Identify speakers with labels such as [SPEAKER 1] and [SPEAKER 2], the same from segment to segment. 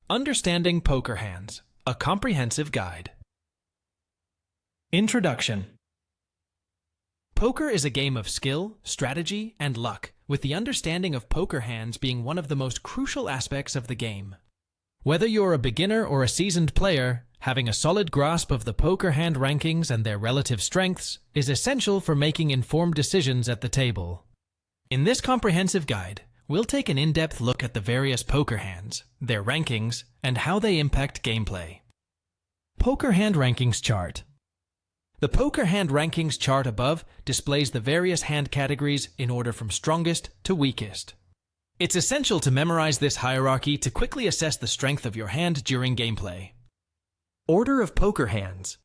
[SPEAKER 1] Understanding Poker Hands, a comprehensive guide. Introduction. Poker is a game of skill, strategy, and luck, with the understanding of poker hands being one of the most crucial aspects of the game. Whether you're a beginner or a seasoned player, having a solid grasp of the poker hand rankings and their relative strengths is essential for making informed decisions at the table. In this comprehensive guide, we'll take an in-depth look at the various poker hands, their rankings, and how they impact gameplay. Poker Hand Rankings Chart. The Poker Hand Rankings chart above displays the various hand categories in order from strongest to weakest. It's essential to memorize this hierarchy to quickly assess the strength of your hand during gameplay. Order of Poker Hands.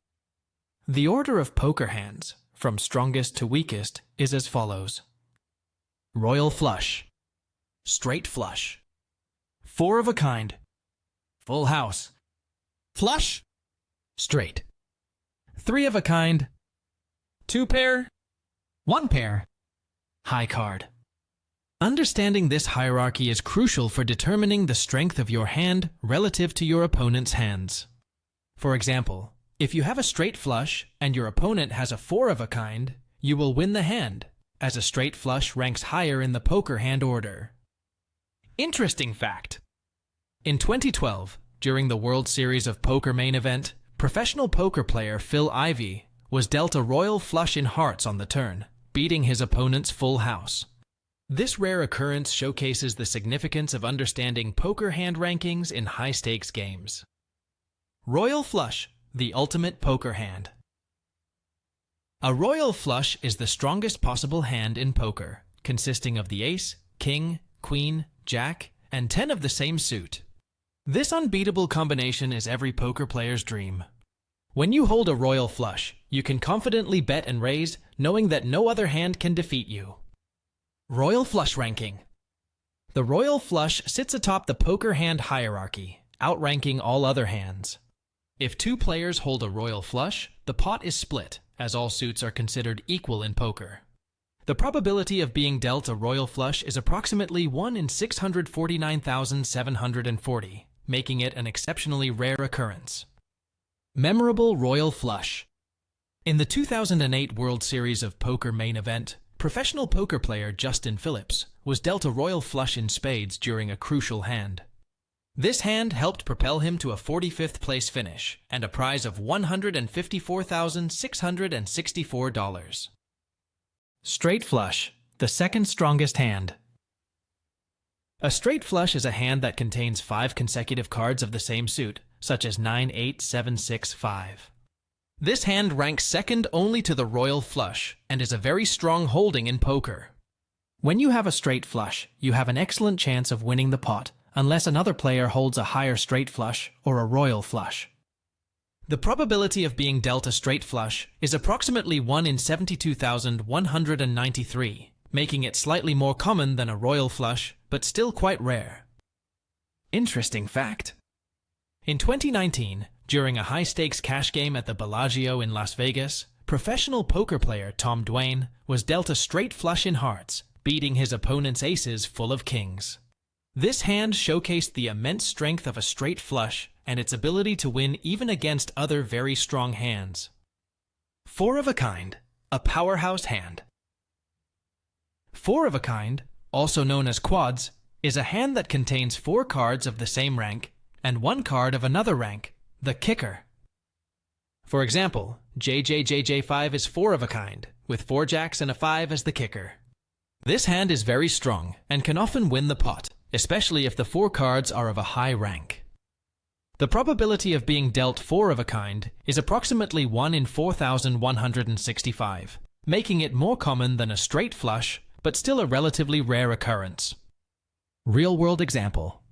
[SPEAKER 1] The order of poker hands, from strongest to weakest, is as follows. Royal Flush, Straight Flush, Four of a Kind, Full House, Flush, Straight, Three of a Kind, Two Pair, One Pair, High Card. Understanding this hierarchy is crucial for determining the strength of your hand relative to your opponent's hands. For example, if you have a straight flush and your opponent has a four of a kind, you will win the hand, as a straight flush ranks higher in the poker hand order. Interesting fact. In 2012, during the World Series of Poker main event, professional poker player Phil Ivey was dealt a royal flush in hearts on the turn, beating his opponent's full house. This rare occurrence showcases the significance of understanding poker hand rankings in high-stakes games. Royal Flush, the ultimate poker hand. A royal flush is the strongest possible hand in poker, consisting of the ace, king, queen, jack, and 10 of the same suit. This unbeatable combination is every poker player's dream. When you hold a royal flush, you can confidently bet and raise, knowing that no other hand can defeat you. Royal Flush Ranking. The royal flush sits atop the poker hand hierarchy, outranking all other hands. If two players hold a royal flush, the pot is split, as all suits are considered equal in poker. The probability of being dealt a royal flush is approximately 1 in 649,740, making it an exceptionally rare occurrence. Memorable Royal Flush. In the 2008 World Series of Poker main event, professional poker player Justin Phillips was dealt a royal flush in spades during a crucial hand. This hand helped propel him to a 45th place finish and a prize of $154,664. Straight Flush, the second strongest hand. A straight flush is a hand that contains 5 consecutive cards of the same suit, such as 9, 8, 7, 6, 5. This hand ranks second only to the royal flush and is a very strong holding in poker. When you have a straight flush, you have an excellent chance of winning the pot, unless another player holds a higher straight flush or a royal flush. The probability of being dealt a straight flush is approximately 1 in 72,193, making it slightly more common than a royal flush, but still quite rare. Interesting fact. In 2019, during a high-stakes cash game at the Bellagio in Las Vegas, professional poker player Tom Dwayne was dealt a straight flush in hearts, beating his opponent's aces full of kings. This hand showcased the immense strength of a straight flush and its ability to win even against other very strong hands. Four of a Kind, a powerhouse hand. Four of a Kind, also known as quads, is a hand that contains 4 cards of the same rank and 1 card of another rank, the kicker. For example, JJJJ5 is 4 of a kind, with 4 jacks and a 5 as the kicker. This hand is very strong and can often win the pot, especially if the 4 cards are of a high rank. The probability of being dealt 4 of a kind is approximately 1 in 4,165, making it more common than a straight flush, but still a relatively rare occurrence. Real-world example.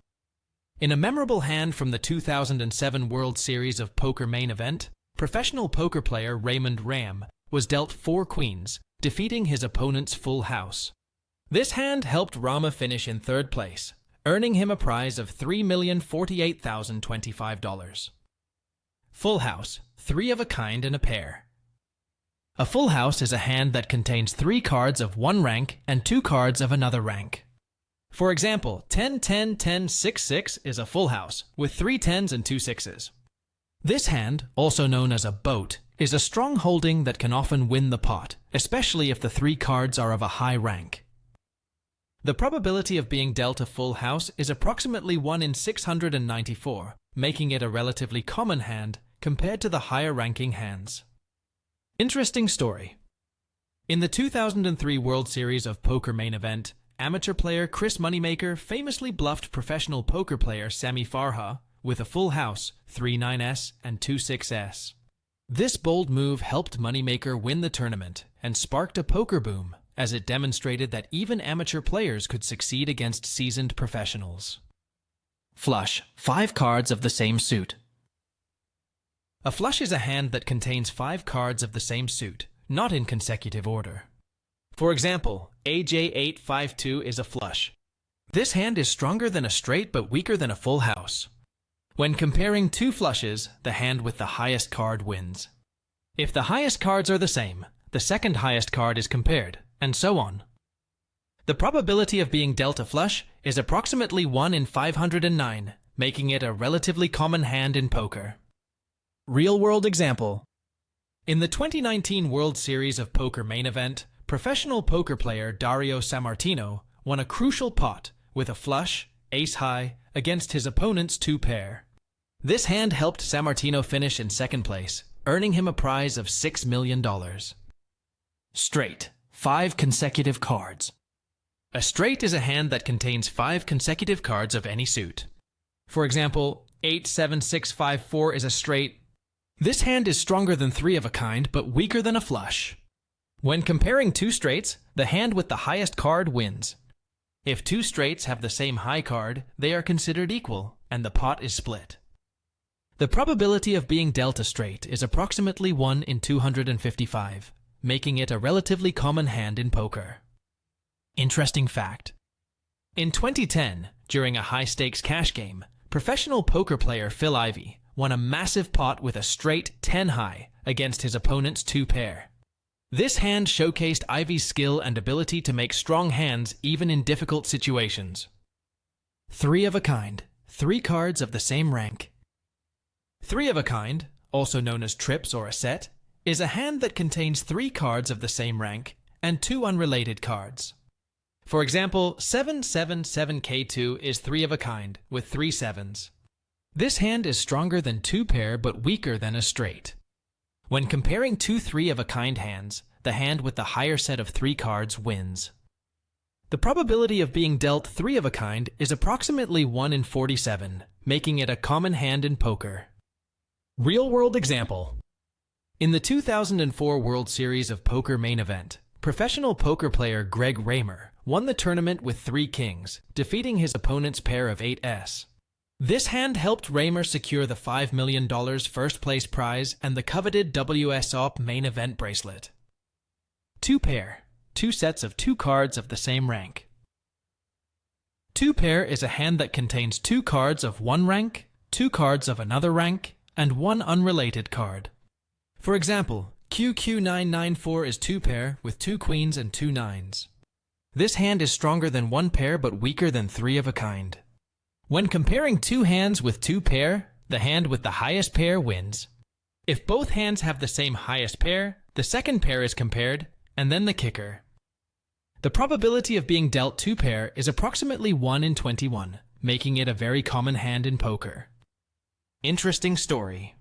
[SPEAKER 1] In a memorable hand from the 2007 World Series of Poker main event, professional poker player Raymond Ram was dealt 4 queens, defeating his opponent's full house. This hand helped Rama finish in 3rd place, earning him a prize of $3,048,025. Full House, 3 of a kind and a pair. A full house is a hand that contains 3 cards of one rank and 2 cards of another rank. For example, 10-10-10-6-6 is a full house, with 3 10s and 2 6s. This hand, also known as a boat, is a strong holding that can often win the pot, especially if the 3 cards are of a high rank. The probability of being dealt a full house is approximately 1 in 694, making it a relatively common hand compared to the higher-ranking hands. Interesting story. In the 2003 World Series of Poker main event, amateur player Chris Moneymaker famously bluffed professional poker player Sami Farha with a full house, 3 9s and 2 6s. This bold move helped Moneymaker win the tournament and sparked a poker boom, as it demonstrated that even amateur players could succeed against seasoned professionals. Flush, 5 cards of the same suit. A flush is a hand that contains 5 cards of the same suit, not in consecutive order. For example, AJ852 is a flush. This hand is stronger than a straight but weaker than a full house. When comparing 2 flushes, the hand with the highest card wins. If the highest cards are the same, the second highest card is compared, and so on. The probability of being dealt a flush is approximately 1 in 509, making it a relatively common hand in poker. Real-world example. In the 2019 World Series of Poker main event, professional poker player Dario Sammartino won a crucial pot with a flush, ace-high, against his opponent's 2 pair. This hand helped Sammartino finish in second place, earning him a prize of $6 million. Straight, 5 consecutive cards. A straight is a hand that contains 5 consecutive cards of any suit. For example, 8-7-6-5-4 is a straight. This hand is stronger than 3 of a kind, but weaker than a flush. When comparing 2 straights, the hand with the highest card wins. If 2 straights have the same high card, they are considered equal, and the pot is split. The probability of being dealt a straight is approximately 1 in 255, making it a relatively common hand in poker. Interesting fact. In 2010, during a high-stakes cash game, professional poker player Phil Ivey won a massive pot with a straight 10-high against his opponent's 2 pair. This hand showcased Ivey's skill and ability to make strong hands even in difficult situations. 3 of a kind, 3 cards of the same rank. 3 of a kind, also known as trips or a set, is a hand that contains 3 cards of the same rank and 2 unrelated cards. For example, 7-7-7K2 is 3 of a kind with 3 7s. This hand is stronger than 2 pair but weaker than a straight. When comparing 2 3 of a kind hands, the hand with the higher set of 3 cards wins. The probability of being dealt 3 of a kind is approximately 1 in 47, making it a common hand in poker. Real-world example. In the 2004 World Series of Poker main event, professional poker player Greg Raymer won the tournament with 3 kings, defeating his opponent's pair of 8s. This hand helped Raymer secure the $5 million first-place prize and the coveted WSOP main event bracelet. 2 pair, 2 sets of 2 cards of the same rank. 2 pair is a hand that contains 2 cards of one rank, 2 cards of another rank, and 1 unrelated card. For example, QQ994 is 2 pair with 2 queens and 2 9s. This hand is stronger than 1 pair but weaker than 3 of a kind. When comparing 2 hands with 2 pair, the hand with the highest pair wins. If both hands have the same highest pair, the second pair is compared, and then the kicker. The probability of being dealt 2 pair is approximately 1 in 21, making it a very common hand in poker. Interesting story.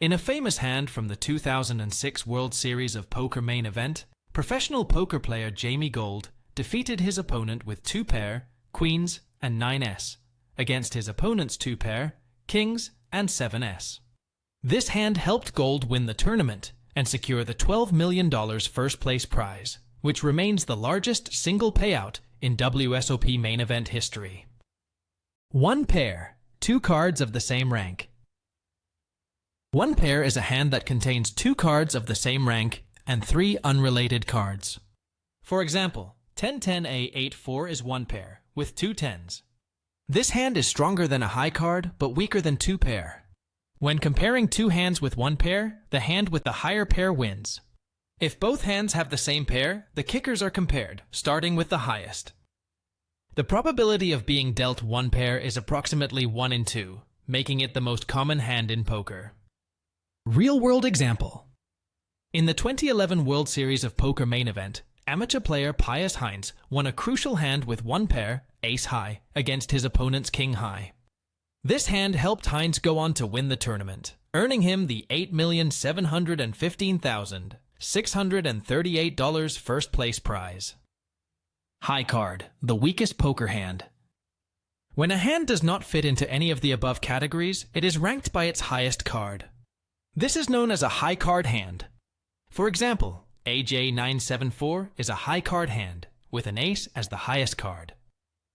[SPEAKER 1] In a famous hand from the 2006 World Series of Poker main event, professional poker player Jamie Gold defeated his opponent with 2 pair, queens, and 9s, against his opponent's 2 pair, kings, and 7s. This hand helped Gold win the tournament and secure the $12 million first-place prize, which remains the largest single payout in WSOP main event history. 1 pair, 2 cards of the same rank. 1 pair is a hand that contains 2 cards of the same rank and 3 unrelated cards. For example, 10-10-A-8-4 is 1 pair, with 2 10s. This hand is stronger than a high card, but weaker than 2 pair. When comparing 2 hands with 1 pair, the hand with the higher pair wins. If both hands have the same pair, the kickers are compared, starting with the highest. The probability of being dealt one pair is approximately 1 in 2, making it the most common hand in poker. Real-world example. In the 2011 World Series of Poker main event, amateur player Hānds won a crucial hand with one pair, ace-high, against his opponent's king-high. This hand helped Hānds go on to win the tournament, earning him the $8,715,638 first-place prize. High card, the weakest poker hand. When a hand does not fit into any of the above categories, it is ranked by its highest card. This is known as a high card hand. For example, AJ974 is a high card hand, with an ace as the highest card.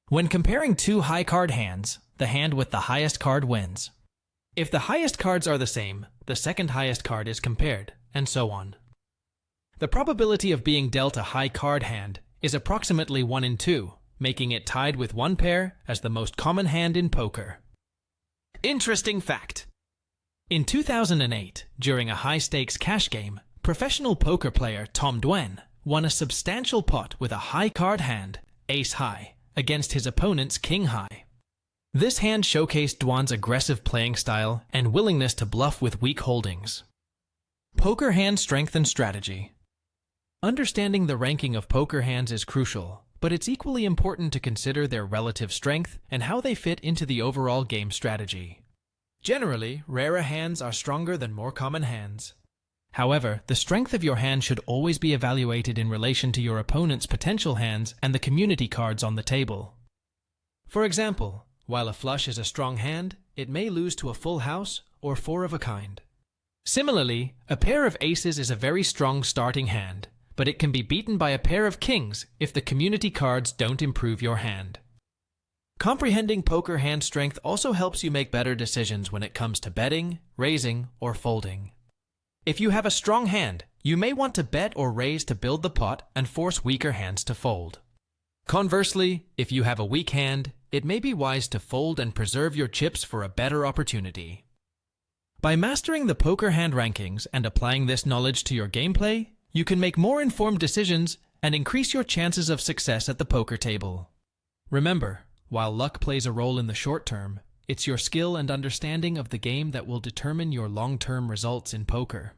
[SPEAKER 1] When comparing two high card hands, the hand with the highest card wins. If the highest cards are the same, the second highest card is compared, and so on. The probability of being dealt a high card hand is approximately 1 in 2, making it tied with one pair as the most common hand in poker. Interesting fact. In 2008, during a high-stakes cash game, professional poker player Tom Duen won a substantial pot with a high card hand, ace-high, against his opponent's king-high. This hand showcased Duan's aggressive playing style and willingness to bluff with weak holdings. Poker hand strength and strategy. Understanding the ranking of poker hands is crucial, but it's equally important to consider their relative strength and how they fit into the overall game strategy. Generally, rarer hands are stronger than more common hands. However, the strength of your hand should always be evaluated in relation to your opponent's potential hands and the community cards on the table. For example, while a flush is a strong hand, it may lose to a full house or four of a kind. Similarly, a pair of aces is a very strong starting hand, but it can be beaten by a pair of kings if the community cards don't improve your hand. Comprehending poker hand strength also helps you make better decisions when it comes to betting, raising, or folding. If you have a strong hand, you may want to bet or raise to build the pot and force weaker hands to fold. Conversely, if you have a weak hand, it may be wise to fold and preserve your chips for a better opportunity. By mastering the poker hand rankings and applying this knowledge to your gameplay, you can make more informed decisions and increase your chances of success at the poker table. Remember, while luck plays a role in the short term, it's your skill and understanding of the game that will determine your long-term results in poker.